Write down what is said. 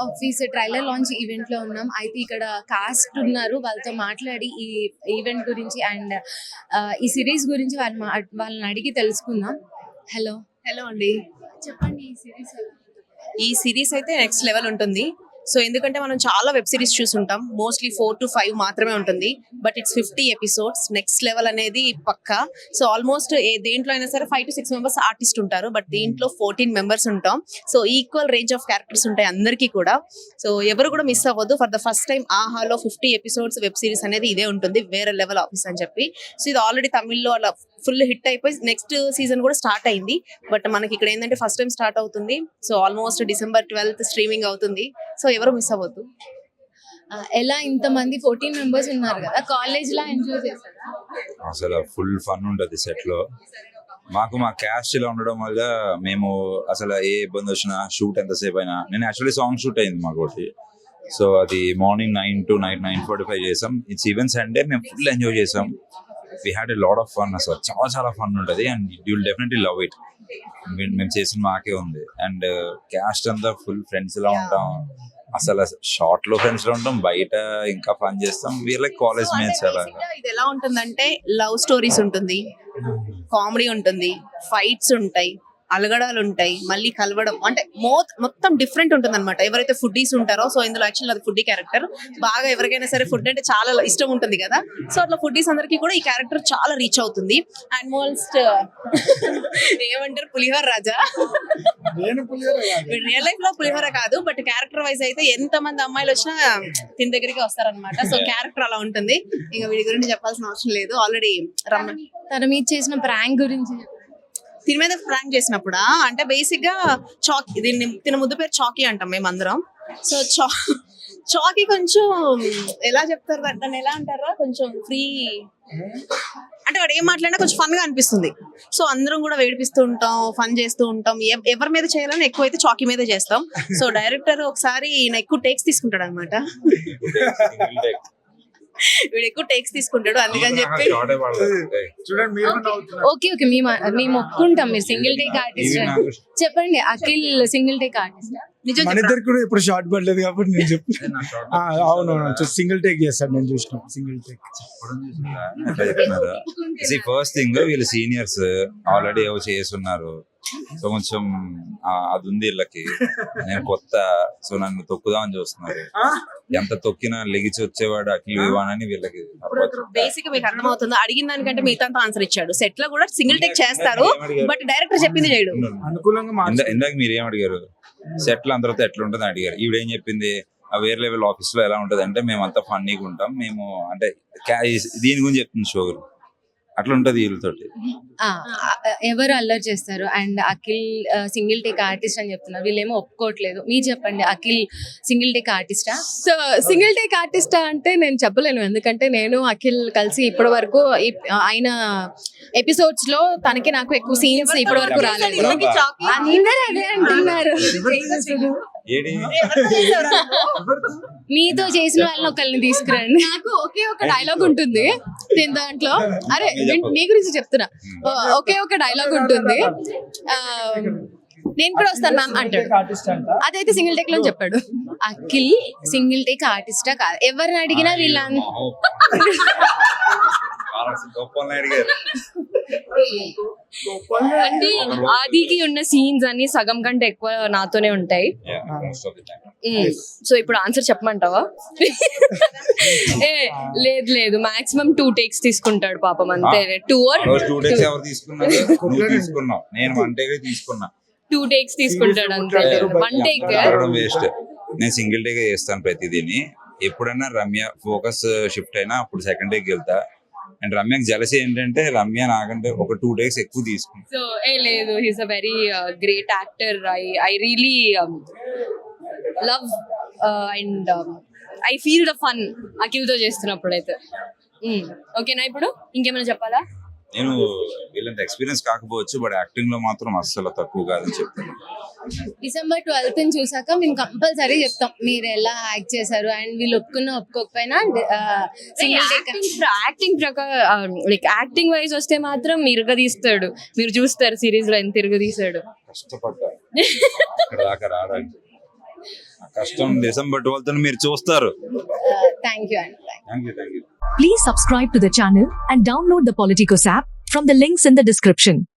Office trailer launch event లో ఉన్నాం. అయితే ఇక్కడ కాస్ట్ ఉన్నారు, వాళ్ళతో మాట్లాడి ఈ ఈవెంట్ గురించి అండ్ ఈ సిరీస్ గురించి వాళ్ళని అడిగి తెలుసుకుందాం. హలో అండి. చెప్పండి, ఈ సిరీస్ ఈ సిరీస్ అయితే నెక్స్ట్ లెవెల్ ఉంటుంది. సో ఎందుకంటే మనం చాలా వెబ్ సిరీస్ చూసుంటాం, మోస్ట్లీ 4 to 5 మాత్రమే ఉంటుంది. But it's 50 episodes, next level అనేది పక్కా. సో ఆల్మోస్ట్ దేంట్లో అయినా సరే 5 to 6 మెంబర్స్ ఆర్టిస్ట్ ఉంటారు, బట్ దీంట్లో 14 మెంబర్స్ ఉంటాం. So equal range of characters ఉంటాయి అందరికీ కూడా. సో ఎవరు కూడా మిస్ అవ్వద్దు. ఫర్ ద ఫస్ట్ టైం ఆహాలో 50 ఎపిసోడ్స్ వెబ్ సిరీస్ అనేది ఇదే ఉంటుంది, వేరే లెవెల్ ఆఫీస్ అని చెప్పి. సో ఇది ఆల్రెడీ తమిళ్లో అలా ఫుల్ హిట్ అయిపోయి నెక్స్ట్ సీజన్ కూడా స్టార్ట్ అయింది. బట్ మనకి ఇక్కడ ఏంటంటే ఫస్ట్ టైం స్టార్ట్ అవుతుంది. So almost December 12th streaming అవుతుంది. సో ఎవరు మిస్ అవ్వద్దు. ఎలా ఇంతమంది 14 మెంబర్స్ ఉన్నారు కదా, కాలేజ్ లా ఎంజాయ్ చేశారా? అసలు ఫుల్ ఫన్ ఉంటుంది సెట్ లో. మాకు మా క్యాస్ట్ ఇలా ఉండడం వల్ల మేము అసలు ఏ ఇబ్బంది వచ్చినా షూట్ ఎంతసేపు అయినా, నేను యాక్చువల్లీ సాంగ్ షూట్ అయింది మాకోటి. సో అది మార్నింగ్ 9 to night 9:45 చేసాం. ఇట్స్ ఈవెన్ సండే మేము ఫుల్ ఎంజాయ్ చేసాం. We had a lot of fun. అసలు చాలా ఫన్ ఉంటుంది and you will definitely love it. మేము చేసిన మాకే ఉంది. అండ్ క్యాస్ట్ అంతా ఫుల్ ఫ్రెండ్స్ లా ఉంటాం. అసలు షార్ట్ లో ఫ్రెండ్స్ లో ఉంటాం, బయట ఇంకా ఫన్ చేస్తాం. వీర్ లైక్ కాలేజ్ మేట్స్. అలా ఇది ఎలా ఉంటుందంటే లవ్ స్టోరీస్ ఉంటుంది, కామెడీ ఉంటుంది, ఫైట్స్ ఉంటాయి, అలగడాలు ఉంటాయి, మళ్ళీ కలవడం, అంటే మొత్తం డిఫరెంట్ ఉంటుంది అనమాట. ఎవరైతే ఫుడ్డీస్ ఉంటారో, సో ఇందులో యాక్చువల్ అది ఫుడ్డీ క్యారెక్టర్. బాగా ఎవరికైనా సరే ఫుడ్ అంటే చాలా ఇష్టం ఉంటుంది కదా, సో అట్లా ఫుడ్డీస్ అందరికీ కూడా ఈ క్యారెక్టర్ చాలా రీచ్ అవుతుంది. అండ్ మోస్ట్ ఏమంటారు, పులిహోర రాజా. రియల్ లైఫ్ లో పులిహోర కాదు, బట్ క్యారెక్టర్ వైజ్ అయితే ఎంత మంది అమ్మాయిలు వచ్చినా తిని దగ్గరికి వస్తారనమాట. సో క్యారెక్టర్ అలా ఉంటుంది. ఇంకా వీడి గురించి చెప్పాల్సిన అవసరం లేదు. ఆల్రెడీ తన మీద చేసిన ప్రాంక్ గురించి దీని మీద ప్రాంక్ చేసినప్పుడా, అంటే బేసిక్ గా చాకీ, దీని ముద్దు పేరు చాకీ అంటాం మేమందరం. సో చాకీ కొంచెం ఎలా చెప్తారు దాన్ని, ఎలా అంటారా, కొంచెం ఫ్రీ, అంటే వాడు ఏం మాట్లాడినా కొంచెం ఫన్ గా అనిపిస్తుంది. సో అందరం కూడా వేడిపిస్తూ ఉంటాం, ఫన్ చేస్తూ ఉంటాం. ఎవరి మీద చేయాలని ఎక్కువైతే చాకీ మీద చేస్తాం. సో డైరెక్టర్ ఒకసారి ఎక్కువ టేక్స్ తీసుకుంటాడు అనమాట. వీడు ఎక్కువ టేక్స్ తీసుకుంటాడు, అందుకని చెప్పి ఓకే మేము ఒప్పుకుంటాం మీరు సింగిల్ టేక్ ఆర్టిస్ట్. చెప్పండి, అఖిల్ సింగిల్ టేక్ ఆర్టిస్ట్? మన ఇద్దరికి కూడా ఇప్పుడు షార్ట్ పడలేదు కాబట్టి నేను చెప్తాను. అవునవును, సింగిల్ టేక్ చేస్తాను, నేను చూసిన సింగిల్ టేక్. ఫస్ట్ థింగ్, వీళ్ళు సీనియర్స్ ఆల్రెడీ ఏవో చేస్తున్నారు. సో కొంచెం అది ఉంది వీళ్ళకి. నేను కొత్త, సో నన్ను తొక్కుదామని చూస్తున్నారు. ఎంత తొక్కినా లెగిచి వచ్చేవాడు అఖిల్ వివాన్ అని వీళ్ళకి. బేసిక్ మీకు అర్థమవుతుందో, అడిగిన దానికంటే మిగతా ఆన్సర్ ఇచ్చాడు. సెట్ లో కూడా సింగిల్ టేక్ చేస్తారు, బట్ డైరెక్టర్ చెప్పింది చేయడు. ఇందాక మీరు ఏం అడిగారు, సెట్ లో అందరితో ఎట్లా ఉంటుంది అడిగారు. ఈవిడేం చెప్పింది, ఆ వేరే లెవెల్ ఆఫీస్ లో ఎలా ఉంటది అంటే, మేము అంతా ఫన్నీగా ఉంటాం, మేము అంటే దీని గురించి చెప్తుంది షో గురించి. అట్లా ఉంటది వీళ్ళతోటి. ఎవరు అల్లరి చేస్తారు and Akhil single take artist అని చెప్తున్నారు, వీళ్ళేమో ఒప్పుకోవట్లేదు. మీరు చెప్పండి, అఖిల్ సింగిల్ టేక్ ఆర్టిస్టా? సో సింగిల్ టేక్ ఆర్టిస్టా అంటే నేను చెప్పలేను, ఎందుకంటే నేను అఖిల్ కలిసి ఇప్పటి వరకు ఆయన ఎపిసోడ్స్ లో తనకి నాకు ఎక్కువ సీన్స్ ఇప్పటి వరకు రాలేదు. అందరూ అదే అంటున్నారు. మీతో చేసిన వాళ్ళని ఒకళ్ళని తీసుకురండి. నాకు ఒకే ఒక డైలాగ్ ఉంటుంది దీని దాంట్లో, అరే నీ గురించి చెప్తున్నా. ఒకే ఒక డైలాగ్ ఉంటుంది, నేను కూడా వస్తాను మ్యామ్ అంటాడు. అదైతే సింగిల్ టేక్ లో చెప్పాడు. అఖిల్ సింగిల్ టేక్ ఆర్టిస్టా కాదు, ఎవరిని అడిగినా వీళ్ళని అంటే ఆదికి ఉన్న సీన్స్ అన్ని సగం కంటే ఎక్కువ నాతోనే ఉంటాయి. సో ఇప్పుడు ఆన్సర్ చెప్పమంటావా? లేదు మాక్సిమం 2 takes తీసుకుంటాడు పాపం, అంతే. 2 takes తీసుకుంటాడు అంతే. 1 take వేస్ట్. నేను సింగిల్ టేక్ చేస్తాను ప్రతిదీని. ఎప్పుడైనా రమ్య ఫోకస్ షిఫ్ట్ అయినా అప్పుడు సెకండ్ టేక్ వెళ్తా. అండ్ రమ్యకి జలసీ ఏంటంటే, రమ్య నాకంటే ఒక 2 days ఎక్కువ తీసుకుంది. సో లేదు, he's a very great actor. I really love and I feel the fun Akhil తో చేస్తున్నప్పుడు అయితే. ఓకేనా, ఇప్పుడు ఇంకేమైనా చెప్పాలా? నేను వీళ్ళంత ఎక్స్పీరియన్స్ కాకపోవచ్చు, బట్ యాక్టింగ్ లో మాత్రం అస్సలు తక్కువ కాదని చెప్తాను. December 12th చూసాక మేము కంపల్సరీ చెప్తాం మీరు ఎలా యాక్ట్ చేశారు. అండ్ వీళ్ళు ఒప్పుకోకపోయినా యాక్టింగ్ ప్రకారం, లైక్ యాక్టింగ్ వైజ్ వస్తే మాత్రం ఇరగదీస్తాడు. మీరు చూస్తారు సిరీస్ లో ఎంత ఇరగదీశాడు. కష్టపడ్డా రావడానికి. కష్టం డిసెంబర్ 12th మీరు చూస్తారు. థ్యాంక్ యూ అండి. Thank you. Please subscribe to the channel and download the Politicos app from the links in the description.